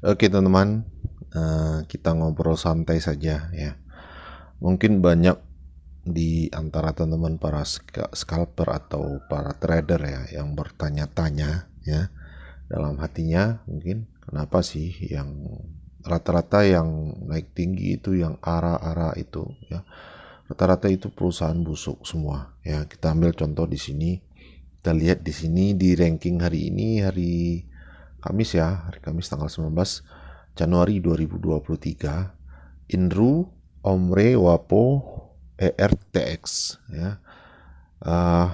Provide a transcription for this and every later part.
Oke teman-teman, kita ngobrol santai saja ya. Mungkin banyak di antara teman-teman para scalper atau para trader ya yang bertanya-tanya ya dalam hatinya, mungkin kenapa sih yang rata-rata yang naik tinggi itu, yang ARA-ARA itu ya, rata-rata itu perusahaan busuk semua ya. Kita ambil contoh di sini, kita lihat di sini di ranking hari ini, hari Kamis ya, hari Kamis tanggal 19 Januari 2023, Inru, Omre, Wapo, ERTX ya.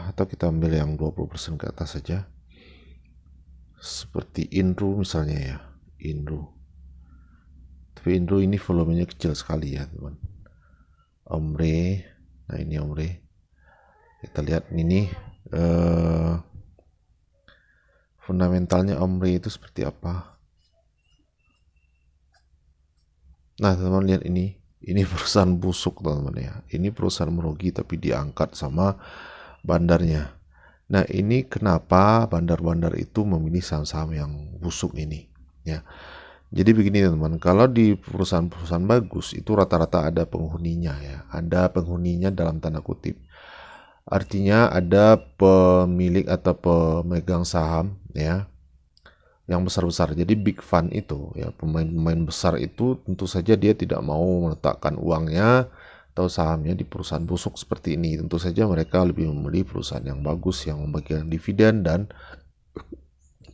Atau kita ambil yang 20% ke atas saja. Seperti Inru misalnya ya, Inru. Tapi Inru ini volumenya kecil sekali ya, teman. Omre, nah ini Omre. Kita lihat ini fundamentalnya Omre itu seperti apa. Nah teman-teman lihat ini perusahaan busuk teman-teman ya. Ini perusahaan merugi tapi diangkat sama bandarnya. Nah ini kenapa bandar-bandar itu memilih saham-saham yang busuk ini ya. Jadi begini teman-teman, kalau di perusahaan-perusahaan bagus itu rata-rata ada penghuninya ya. Ada penghuninya dalam tanda kutip. Artinya ada pemilik atau pemegang saham ya yang besar-besar. Jadi big fund itu ya, pemain-pemain besar itu tentu saja dia tidak mau meletakkan uangnya atau sahamnya di perusahaan busuk seperti ini. Tentu saja mereka lebih memilih perusahaan yang bagus yang membagikan dividen dan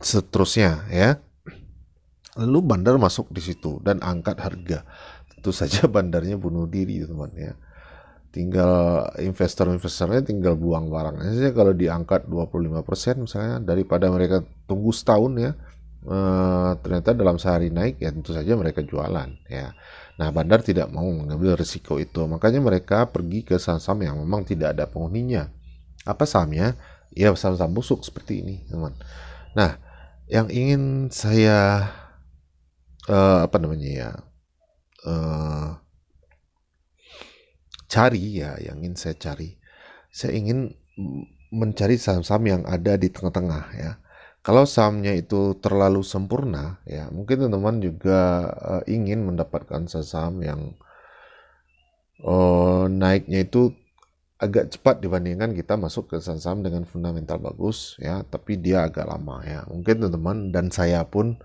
seterusnya ya. Lalu bandar masuk di situ dan angkat harga. Tentu saja bandarnya bunuh diri teman ya. Tinggal investor-investornya tinggal buang barangnya saja kalau diangkat 25% misalnya, daripada mereka tunggu setahun ya. Ternyata dalam sehari naik ya, tentu saja mereka jualan ya. Nah bandar tidak mau mengambil risiko itu, makanya mereka pergi ke saham-saham yang memang tidak ada penghuninya. Apa sahamnya? Ya saham-saham busuk seperti ini teman. Nah yang ingin saya apa namanya ya cari ya, yang ingin saya ingin mencari saham-saham yang ada di tengah-tengah ya. Kalau sahamnya itu terlalu sempurna ya, mungkin teman-teman juga ingin mendapatkan saham yang naiknya itu agak cepat dibandingkan kita masuk ke saham-saham dengan fundamental bagus ya, tapi dia agak lama ya. Mungkin teman-teman dan saya pun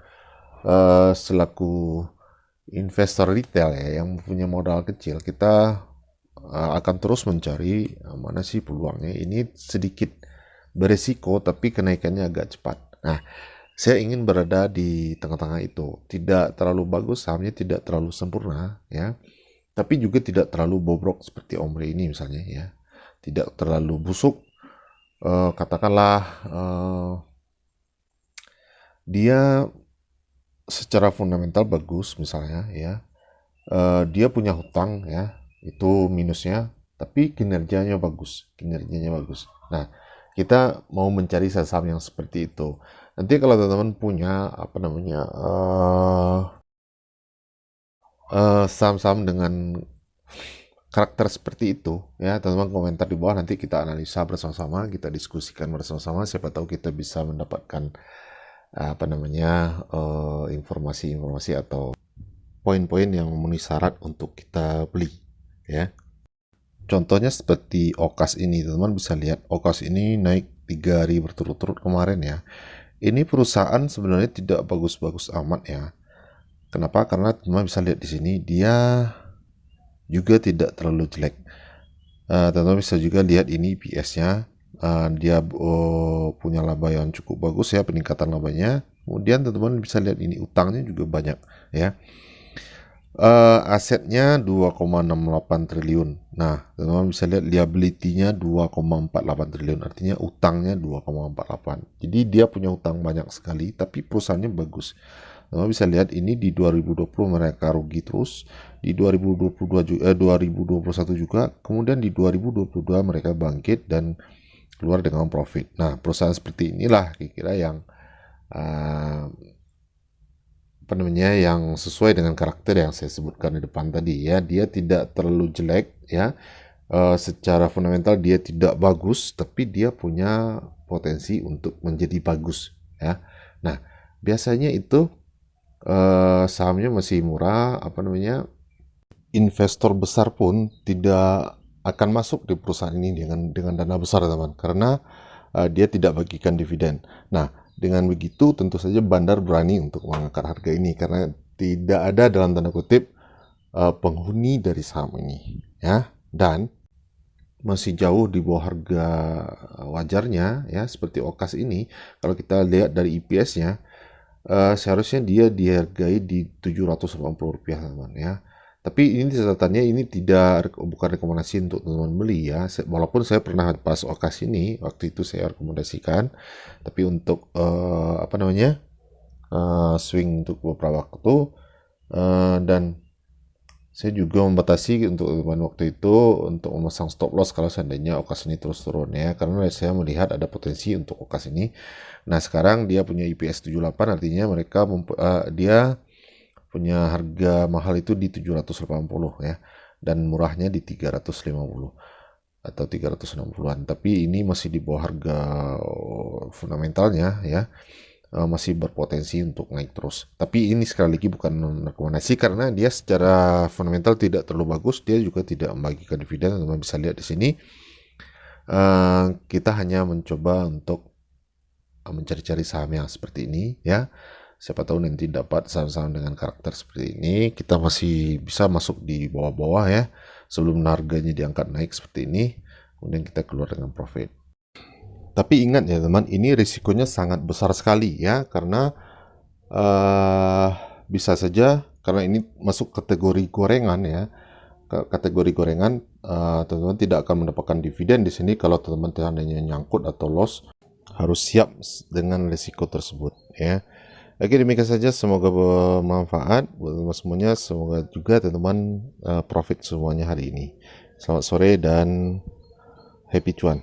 selaku investor retail ya yang punya modal kecil, kita akan terus mencari mana sih peluangnya. Ini sedikit beresiko tapi kenaikannya agak cepat. Nah saya ingin berada di tengah-tengah itu, tidak terlalu bagus sahamnya, tidak terlalu sempurna ya, tapi juga tidak terlalu bobrok seperti Omre ini misalnya ya, tidak terlalu busuk. Katakanlah dia secara fundamental bagus misalnya ya, dia punya hutang ya, itu minusnya, tapi kinerjanya bagus. Nah kita mau mencari saham yang seperti itu. Nanti kalau teman-teman punya apa namanya saham-saham dengan karakter seperti itu ya, teman-teman komentar di bawah, nanti kita analisa bersama-sama, kita diskusikan bersama-sama, siapa tahu kita bisa mendapatkan apa namanya informasi-informasi atau poin-poin yang memenuhi syarat untuk kita beli ya. Contohnya seperti Okas ini, teman-teman bisa lihat Okas ini naik 3 hari berturut-turut kemarin ya. Ini perusahaan sebenarnya tidak bagus-bagus amat ya. Kenapa? Karena teman-teman bisa lihat di sini dia juga tidak terlalu jelek. Teman-teman bisa juga lihat ini PS-nya. Dia punya laba yang cukup bagus ya, peningkatan labanya. Kemudian teman-teman bisa lihat ini utangnya juga banyak ya. Asetnya 2,68 triliun. Nah, teman-teman bisa lihat liability-nya 2,48 triliun. Artinya utangnya 2,48. Jadi dia punya utang banyak sekali, tapi perusahaannya bagus. Teman-teman bisa lihat ini di 2020 mereka rugi terus, di 2022 juga, 2021 juga, kemudian di 2022 mereka bangkit dan keluar dengan profit. Nah, perusahaan seperti inilah kira-kira yang apa namanya yang sesuai dengan karakter yang saya sebutkan di depan tadi ya. Dia tidak terlalu jelek ya, secara fundamental dia tidak bagus, tapi dia punya potensi untuk menjadi bagus ya. Nah biasanya itu sahamnya masih murah, investor besar pun tidak akan masuk di perusahaan ini dengan dana besar, teman, karena dia tidak bagikan dividen. Nah, dengan begitu tentu saja bandar berani untuk mengangkat harga ini karena tidak ada dalam tanda kutip penghuni dari saham ini, ya, dan masih jauh di bawah harga wajarnya, ya, seperti Okas ini. Kalau kita lihat dari EPS-nya, seharusnya dia dihargai di Rp780, teman, ya. Tapi ini catatannya, ini bukan rekomendasi untuk teman-teman beli, ya. Walaupun saya pernah pas Okas ini, waktu itu saya rekomendasikan, tapi untuk swing untuk beberapa waktu, dan saya juga membatasi untuk teman waktu itu untuk memasang stop loss kalau seandainya Okas ini terus turun, ya, karena saya melihat ada potensi untuk Okas ini. Nah, sekarang dia punya IPS 78, artinya dia punya harga mahal itu di 780, ya, dan murahnya di 350 atau 360-an. Tapi ini masih di bawah harga fundamentalnya, ya. Masih berpotensi untuk naik terus. Tapi ini sekali lagi bukan rekomendasi karena dia secara fundamental tidak terlalu bagus. Dia juga tidak membagikan dividen. Teman bisa lihat di sini. Kita hanya mencoba untuk mencari-cari saham yang seperti ini, ya. Siapa tahu nanti dapat saham-saham dengan karakter seperti ini. Kita masih bisa masuk di bawah-bawah, ya, sebelum harganya diangkat naik seperti ini. Kemudian kita keluar dengan profit. Tapi ingat ya teman, ini risikonya sangat besar sekali, ya, karena bisa saja karena ini masuk kategori gorengan, ya. Kategori gorengan, teman-teman tidak akan mendapatkan dividen di sini. Kalau teman-teman seandainya nyangkut atau loss, harus siap dengan risiko tersebut, ya. Oke, demikian saja, semoga bermanfaat buat teman semuanya. Semoga juga teman-teman profit semuanya hari ini. Selamat sore dan happy cuan.